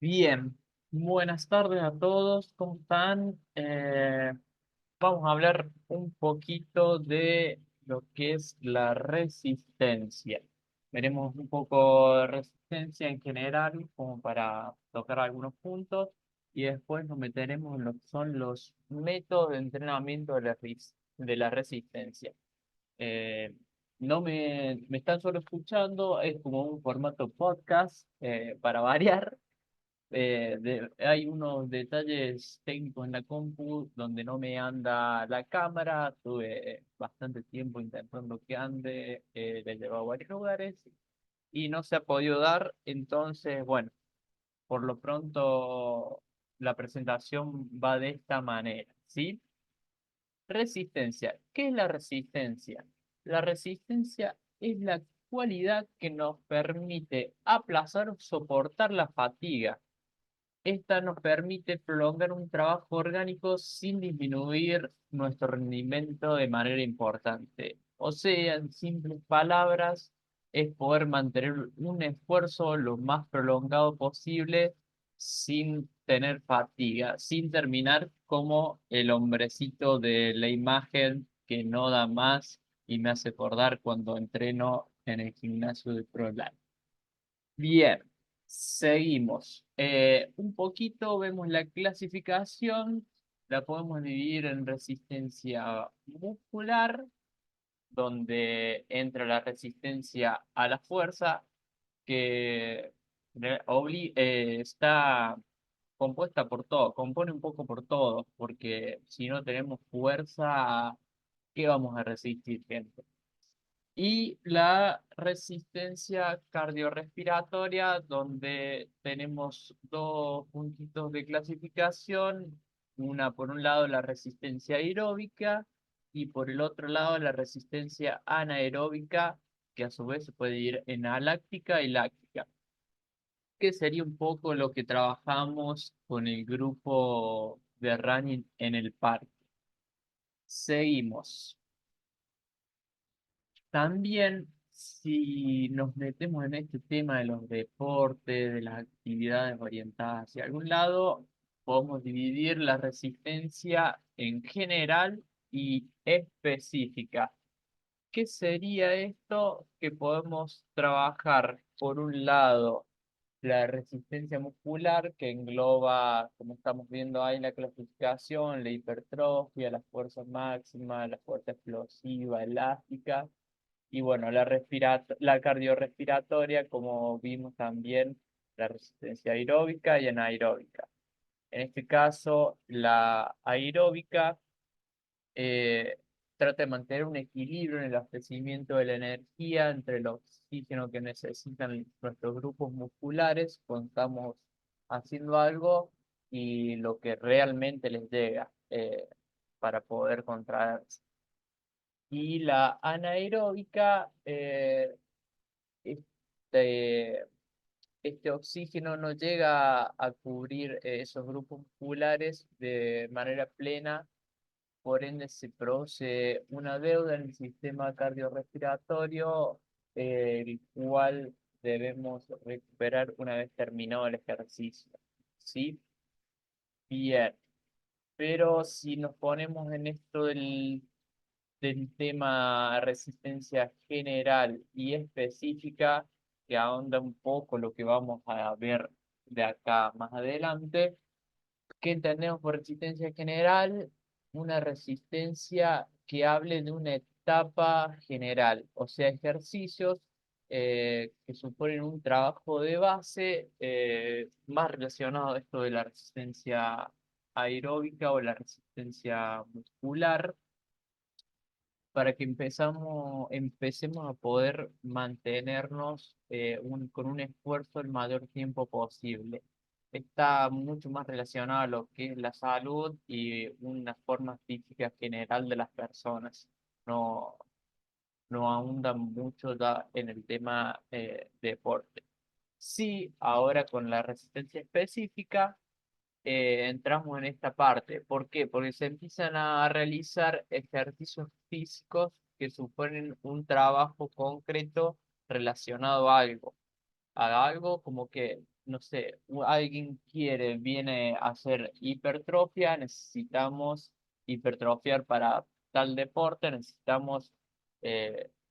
Bien, buenas tardes a todos, ¿cómo están? Vamos a hablar un poquito de lo que es la resistencia. Veremos un poco de resistencia en general, como para tocar algunos puntos, y después nos meteremos en lo que son los métodos de entrenamiento de la resistencia. Eh, no me están solo escuchando, es como un formato podcast para variar. Hay unos detalles técnicos en la compu donde no me anda la cámara. Tuve bastante tiempo intentando que ande, le he llevado a varios lugares y no se ha podido dar. Entonces, bueno, por lo pronto la presentación va de esta manera, ¿sí? Resistencia. ¿Qué es la resistencia? La resistencia es la cualidad que nos permite aplazar o soportar la fatiga. Esta nos permite prolongar un trabajo orgánico sin disminuir nuestro rendimiento de manera importante. O sea, en simples palabras, es poder mantener un esfuerzo lo más prolongado posible sin tener fatiga, sin terminar como el hombrecito de la imagen que no da más y me hace acordar cuando entreno en el gimnasio de ProLab. Bien, seguimos. Un poquito vemos la clasificación, la podemos dividir en resistencia muscular, donde entra la resistencia a la fuerza, que está compuesta por todo, compone un poco por todo, porque si no tenemos fuerza, ¿qué vamos a resistir, gente? Y la resistencia cardiorrespiratoria, donde tenemos dos puntitos de clasificación, una por un lado la resistencia aeróbica y por el otro lado la resistencia anaeróbica, que a su vez se puede ir en aláctica y láctica, que sería un poco lo que trabajamos con el grupo de running en el parque. Seguimos. También, si nos metemos en este tema de los deportes, de las actividades orientadas hacia algún lado, podemos dividir la resistencia en general y específica. ¿Qué sería esto? Que podemos trabajar, por un lado, la resistencia muscular, que engloba, como estamos viendo ahí, la clasificación, la hipertrofia, la fuerza máxima, la fuerza explosiva, elástica y bueno, la cardiorrespiratoria, como vimos también, la resistencia aeróbica y anaeróbica. En este caso, la aeróbica eh, trata de mantener un equilibrio en el abastecimiento de la energía entre el oxígeno que necesitan nuestros grupos musculares cuando estamos haciendo algo y lo que realmente les llega para poder contraerse. Y la anaeróbica, este, este oxígeno no llega a cubrir esos grupos musculares de manera plena, por ende se produce una deuda en el sistema cardiorrespiratorio, el cual debemos recuperar una vez terminado el ejercicio. ¿Sí? Bien, pero si nos ponemos en esto del tema resistencia general y específica, que ahonda un poco lo que vamos a ver de acá más adelante. ¿Qué entendemos por resistencia general? Una resistencia que hable de una etapa general, o sea, ejercicios que suponen un trabajo de base más relacionado a esto de la resistencia aeróbica o la resistencia muscular para que empecemos a poder mantenernos con un esfuerzo el mayor tiempo posible. Está mucho más relacionado a lo que es la salud y una forma física general de las personas. No, no ahondan mucho ya en el tema deporte. Sí, ahora con la resistencia específica entramos en esta parte. ¿Por qué? Porque se empiezan a realizar ejercicios físicos que suponen un trabajo concreto relacionado a algo como que no sé, alguien viene a hacer hipertrofia, necesitamos hipertrofiar para tal deporte, necesitamos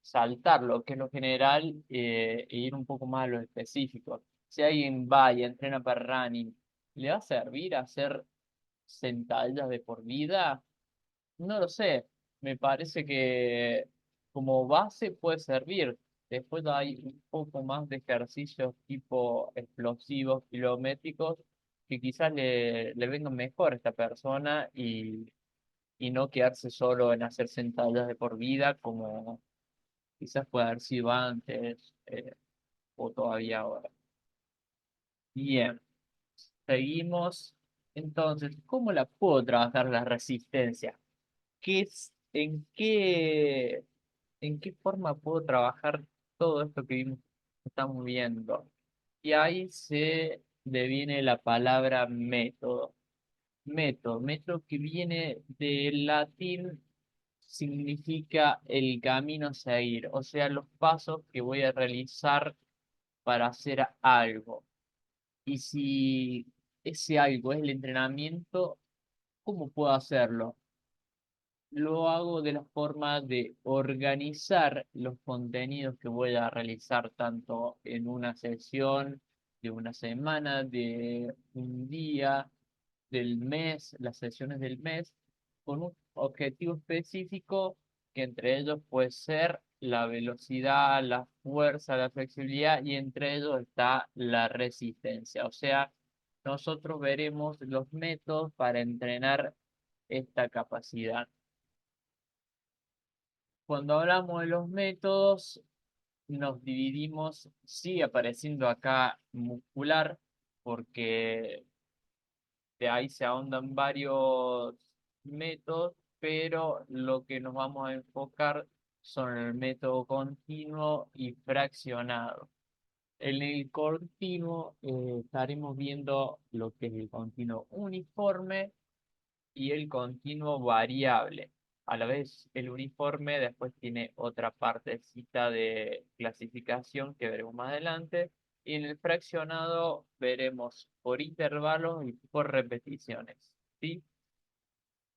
saltarlo, que es lo general, e ir un poco más a lo específico. Si alguien va y entrena para running, ¿le va a servir hacer sentadillas de por vida? No lo sé, me parece que como base puede servir. Después hay un poco más de ejercicios tipo explosivos, kilométricos, que quizás le vengan mejor a esta persona y no quedarse solo en hacer sentadillas de por vida como quizás puede haber sido antes o todavía ahora. Bien, seguimos. Entonces, ¿cómo la puedo trabajar la resistencia? ¿En qué forma puedo trabajar todo esto que estamos viendo? Y ahí se deviene la palabra método. Método que viene del latín, significa el camino a seguir, o sea, los pasos que voy a realizar para hacer algo. Y si ese algo es el entrenamiento, ¿cómo puedo hacerlo? Lo hago de la forma de organizar los contenidos que voy a realizar tanto en una sesión, de una semana, de un día, del mes, las sesiones del mes, con un objetivo específico que entre ellos puede ser la velocidad, la fuerza, la flexibilidad y entre ellos está la resistencia. O sea, nosotros veremos los métodos para entrenar esta capacidad. Cuando hablamos de los métodos, nos dividimos, sigue apareciendo acá muscular, porque de ahí se ahondan varios métodos, pero lo que nos vamos a enfocar son el método continuo y fraccionado. En el continuo estaremos viendo lo que es el continuo uniforme y el continuo variable. A la vez, el uniforme después tiene otra partecita de clasificación que veremos más adelante. Y en el fraccionado veremos por intervalos y por repeticiones. ¿Sí?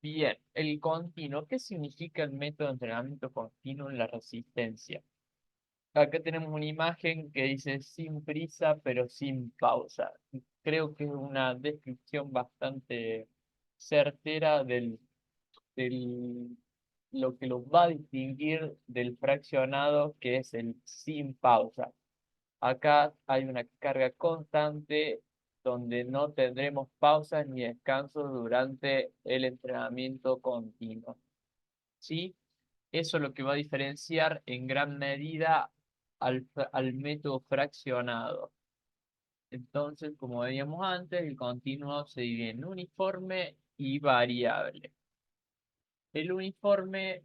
Bien, el continuo. ¿Qué significa el método de entrenamiento continuo en la resistencia? Acá tenemos una imagen que dice sin prisa pero sin pausa. Creo que es una descripción bastante certera lo que los va a distinguir del fraccionado, que es el sin pausa. Acá hay una carga constante donde no tendremos pausas ni descansos durante el entrenamiento continuo. ¿Sí? Eso es lo que va a diferenciar en gran medida al método fraccionado. Entonces, como veíamos antes, el continuo se divide en uniforme y variable. El uniforme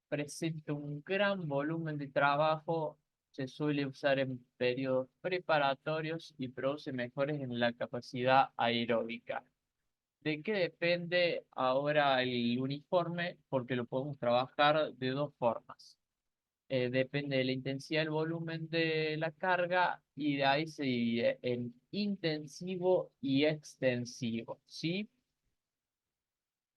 presenta un gran volumen de trabajo, se suele usar en periodos preparatorios y produce mejores en la capacidad aeróbica. ¿De qué depende ahora el uniforme? Porque lo podemos trabajar de dos formas. Depende de la intensidad del volumen de la carga y de ahí se divide en intensivo y extensivo, ¿sí?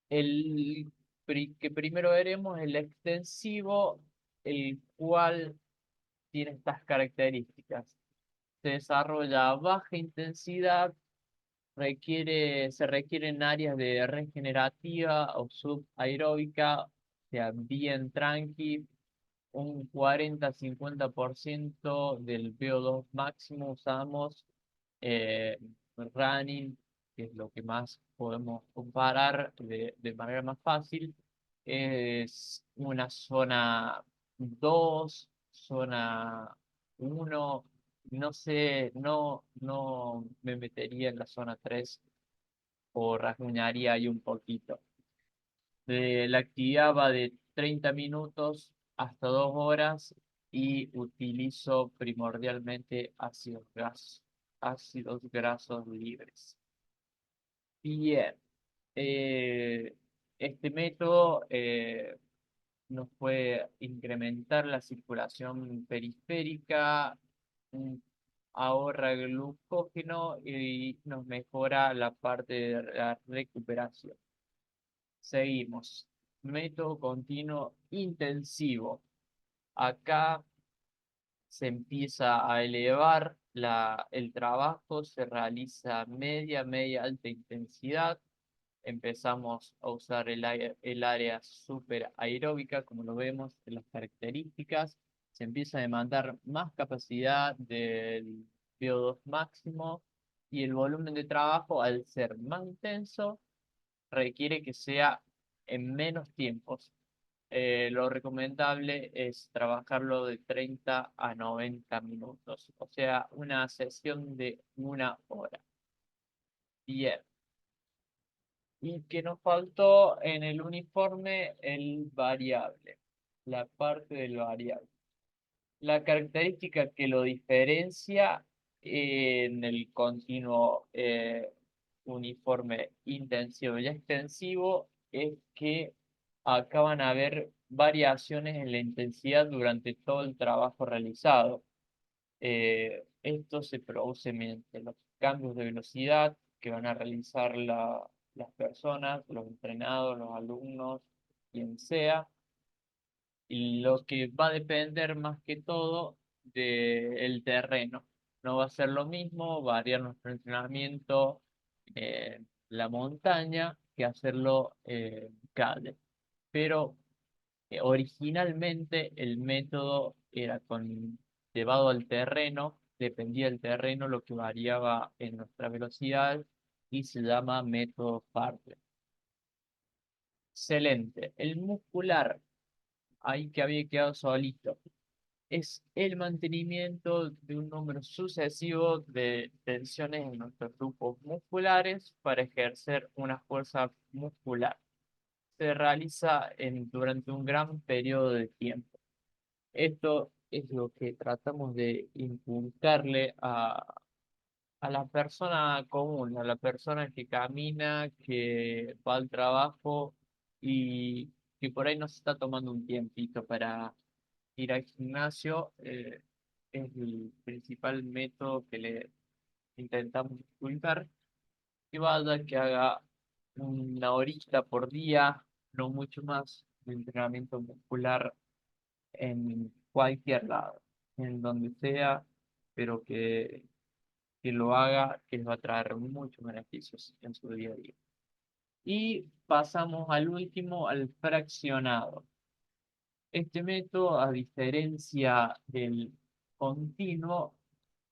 Que primero veremos el extensivo, el cual tiene estas características. Se desarrolla a baja intensidad, se requieren áreas de regenerativa o subaeróbica, o sea, bien tranqui, un 40-50% del VO2 máximo usamos eh, running, que es lo que más podemos comparar de manera más fácil, es una zona 2 zona 1. No sé, no me metería en la zona 3 o rasguñaría ahí un poquito. La actividad va de 30 minutos hasta 2 horas y utilizo primordialmente ácidos grasos libres. Bien, eh, este método nos puede incrementar la circulación periférica, ahorra glucógeno y nos mejora la parte de la recuperación. Seguimos. Método continuo intensivo. Acá se empieza a elevar el trabajo, se realiza media, alta intensidad. Empezamos a usar el área super aeróbica, como lo vemos en las características. Se empieza a demandar más capacidad del VO2 máximo y el volumen de trabajo, al ser más intenso, requiere que sea en menos tiempos. Lo recomendable es trabajarlo de 30 a 90 minutos, o sea, una sesión de 1 hora. Bien. Y que nos faltó en el uniforme el variable, la parte del variable. La característica que lo diferencia en el continuo uniforme intensivo y extensivo es que acá van a haber variaciones en la intensidad durante todo el trabajo realizado. Esto se produce mediante los cambios de velocidad que van a realizar las personas, los entrenados, los alumnos, quien sea, y lo que va a depender más que todo del terreno. No va a ser lo mismo variar nuestro entrenamiento en la montaña que hacerlo en calle. Pero originalmente el método era llevado al terreno, dependía del terreno lo que variaba en nuestra velocidad y se llama método Fartlek. Excelente. El muscular, ahí que había quedado solito, es el mantenimiento de un número sucesivo de tensiones en nuestros grupos musculares para ejercer una fuerza muscular. Se realiza durante un gran periodo de tiempo. Esto es lo que tratamos de inculcarle a la persona común, a la persona que camina, que va al trabajo y que por ahí no se está tomando un tiempito para ir al gimnasio. Es el principal método que le intentamos inculcar, que vaya, que haga 1 horita por día, no mucho más, de entrenamiento muscular en cualquier lado, en donde sea, pero que lo haga, que les va a traer muchos beneficios en su día a día. Y pasamos al último, al fraccionado. Este método, a diferencia del continuo,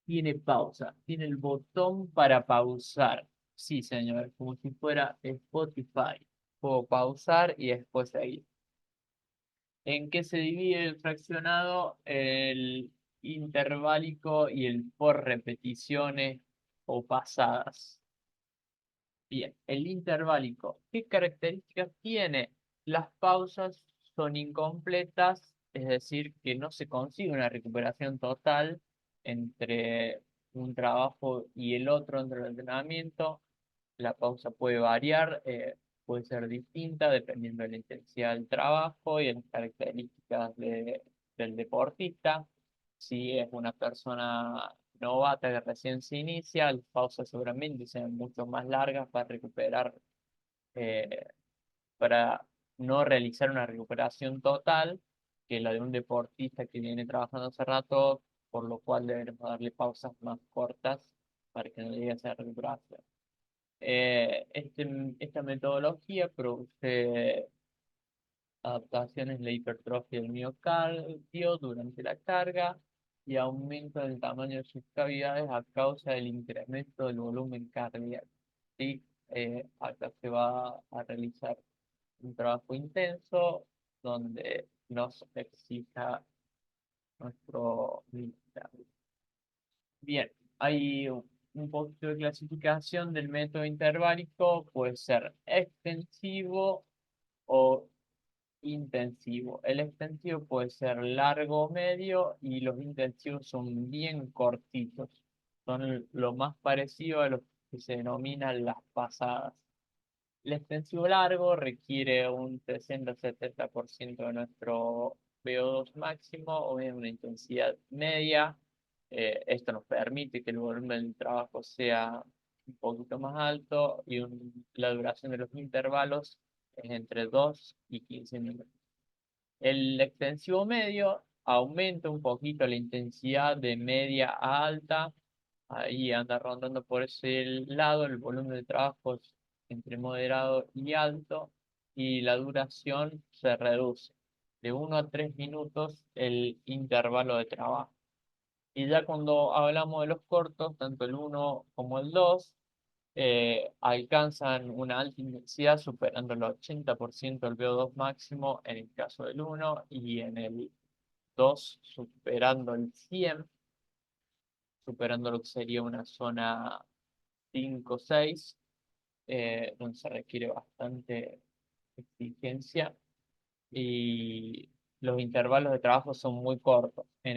tiene pausa, tiene el botón para pausar. Sí, señor, como si fuera Spotify. Puedo pausar y después seguir. ¿En qué se divide el fraccionado? El interválico y el por repeticiones o pasadas. Bien, el interválico, ¿qué características tiene? Las pausas son incompletas, es decir, que no se consigue una recuperación total entre un trabajo y el otro entre el entrenamiento. La pausa puede variar, puede ser distinta dependiendo de la intensidad del trabajo y de las características del deportista. Si es una persona novata que recién se inicia, las pausas seguramente sean mucho más largas para recuperar, eh, para no realizar una recuperación total que la de un deportista que viene trabajando hace rato, por lo cual debemos darle pausas más cortas para que no llegue a esa recuperación. Esta metodología produce adaptaciones en la hipertrofia del miocardio durante la carga y aumento del tamaño de sus cavidades a causa del incremento del volumen cardíaco. ¿Sí? Acá se va a realizar un trabajo intenso donde nos exija nuestro miocardio. Bien, hay un poquito de clasificación del método interválico, puede ser extensivo o intensivo. El extensivo puede ser largo o medio y los intensivos son bien cortitos. Son lo más parecido a lo que se denominan las pasadas. El extensivo largo requiere un 60-70% de nuestro VO2 máximo o bien una intensidad media Esto nos permite que el volumen del trabajo sea un poquito más alto y la duración de los intervalos es entre 2 y 15 minutos. El extensivo medio aumenta un poquito la intensidad de media a alta. Ahí anda rondando por ese lado. El volumen de trabajo es entre moderado y alto. Y la duración se reduce de 1 a 3 minutos el intervalo de trabajo. Y ya cuando hablamos de los cortos, tanto el uno como el 2 alcanzan una alta intensidad superando el 80% del VO2 máximo en el caso del uno y en el 2 superando el 100, superando lo que sería una zona 5 o 6, donde se requiere bastante exigencia y los intervalos de trabajo son muy cortos. En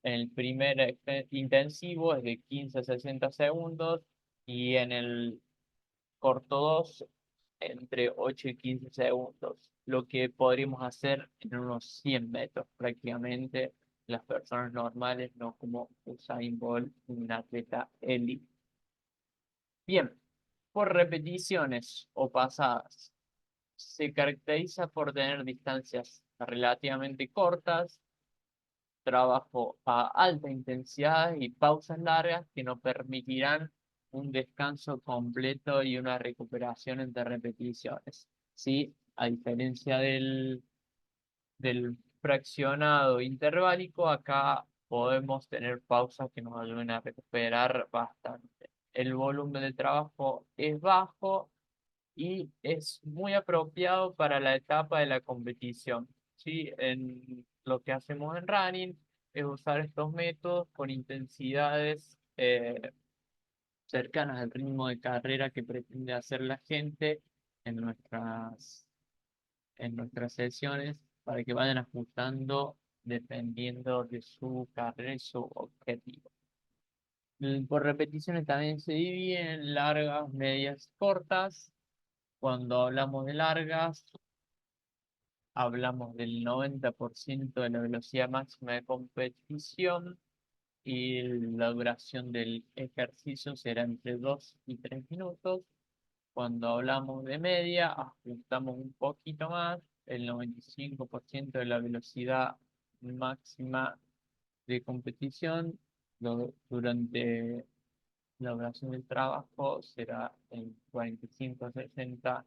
el primer intensivo es de 15 a 60 segundos y en el corto 2 entre 8 y 15 segundos, lo que podríamos hacer en unos 100 metros prácticamente las personas normales, no como Usain Bolt, un atleta élite. Bien, por repeticiones o pasadas, se caracteriza por tener distancias relativamente cortas, trabajo a alta intensidad y pausas largas que nos permitirán un descanso completo y una recuperación entre repeticiones. ¿Sí? A diferencia del fraccionado interválico, acá podemos tener pausas que nos ayuden a recuperar bastante. El volumen de trabajo es bajo y es muy apropiado para la etapa de la competición. ¿Sí? En lo que hacemos en running es usar estos métodos con intensidades cercanas al ritmo de carrera que pretende hacer la gente en nuestras sesiones para que vayan ajustando dependiendo de su carrera y su objetivo. Por repeticiones también se dividen en largas, medias, cortas. Cuando hablamos de largas, hablamos del 90% de la velocidad máxima de competición y la duración del ejercicio será entre 2 y 3 minutos. Cuando hablamos de media, ajustamos un poquito más, el 95% de la velocidad máxima de competición durante la duración del trabajo será en 45 a 60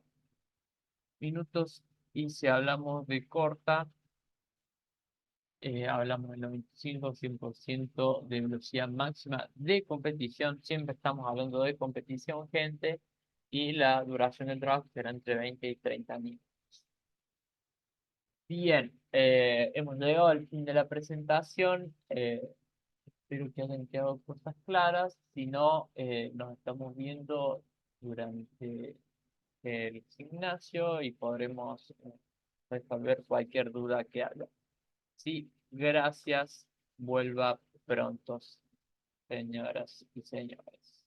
minutos. Y si hablamos de corta, hablamos del 95-100% de velocidad máxima de competición. Siempre estamos hablando de competición, gente, y la duración del trabajo será entre 20 y 30 minutos. Bien, hemos llegado al fin de la presentación. Espero que hayan quedado cosas claras. Si no, nos estamos viendo durante el gimnasio y podremos resolver cualquier duda que haya. Sí, gracias. Vuelva pronto, señoras y señores.